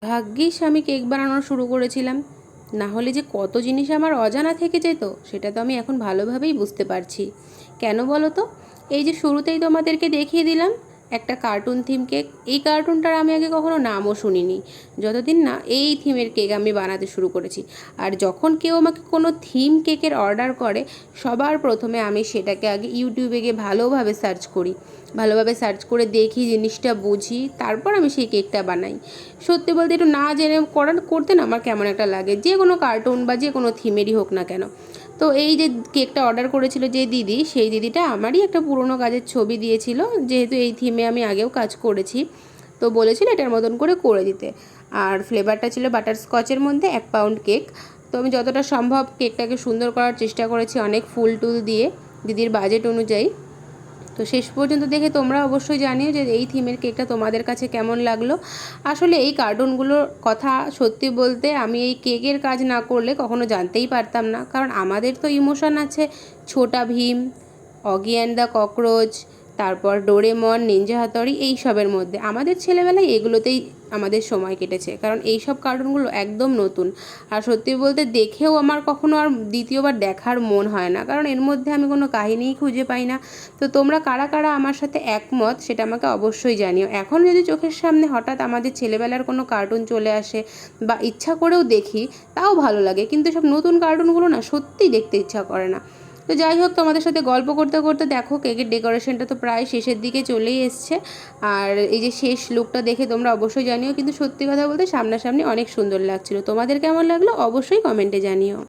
ভাগ্যিস আমি কেক বানানো শুরু করেছিলাম, না হলে যে কত জিনিস আমার অজানা থেকে যেত সেটা তো আমি এখন ভালোভাবেই বুঝতে পারছি। কেন বলো তো? এই যে শুরুতেই তোমাদেরকে দেখিয়ে দিলাম একটা কার্টুন থিম কেক, এই কার্টুনটার আমি আগে কখনো নামও শুনিনি, যতদিন না এই থিমের কেক আমি বানাতে শুরু করেছি। আর যখন কেউ আমাকে কোনো থিম কেকের অর্ডার করে, সবার প্রথমে আমি সেটাকে আগে ইউটিউবে গিয়ে ভালোভাবে সার্চ করে দেখি, জিনিসটা বুঝি, তারপর আমি সেই কেকটা বানাই। সত্যি বলতে একটু না জেনে করতে না আমার কেমন একটা লাগে, যে কোনো কার্টুন বা যে কোনো থিমেরই হোক না কেন। তো এই যে কেকটা অর্ডার করেছিল যে দিদি, সেই দিদিটা আমারই একটা পুরনো কাজের ছবি দিয়েছিল, যেহেতু এই থিমে আমি আগেও কাজ করেছি। তো বলেছিল এটার মতন করে দিতে। আর ফ্লেভারটা ছিল বাটারস্কচের মধ্যে 1 পাউন্ড কেক। তো আমি যতটা সম্ভব কেকটাকে সুন্দর করার চেষ্টা করেছি, অনেক ফুল টুল দিয়ে দিদির বাজেট অনুযায়ী। তো শেষ পর্যন্ত দেখে তোমরা অবশ্যই জানিও যে এই থিমের কেকটা তোমাদের কাছে কেমন লাগলো। আসলে এই কার্টুনগুলোর কথা সত্যি বলতে আমি এই কেকের কাজ না করলে কখনো জানতেই পারতাম না, কারণ আমাদের তো ইমোশন আছে Chhota Bheem, অগি and the cockroach, তারপর ডোরেমন, নিনজা হাতড়ি, এই সবের মধ্যে আমাদের ছেলেবেলায় এগুলোতেই আমাদের সময় কেটেছে, কারণ এই সব কার্টুনগুলো একদম নতুন। আর সত্যি বলতে দেখেও আমার কখনো আর দ্বিতীয়বার দেখার মন হয় না, কারণ এর মধ্যে আমি কোনো কাহিনীই খুঁজে পাই না। তো তোমরা কারা কারা আমার সাথে একমত সেটা আমাকে অবশ্যই জানিও। এখন যদি চোখের সামনে হঠাৎ আমাদের ছেলেবেলার কোনো কার্টুন চলে আসে বা ইচ্ছা করেও দেখি, তাও ভালো লাগে, কিন্তু সব নতুন কার্টুনগুলো না সত্যিই দেখতে ইচ্ছা করে না। তো যাই হোক, তোমাদের সাথে গল্প করতে করতে দেখো কেকের ডেকোরেশনটা তো প্রায় শেষের দিকে চলেই এসছে। আর এই যে শেষ লুকটা দেখে তোমরা অবশ্যই জানিও, কিন্তু সত্যি কথা বলতে সামনাসামনি অনেক সুন্দর লাগছিল। তোমাদের কেমন লাগলো অবশ্যই কমেন্টে জানিও।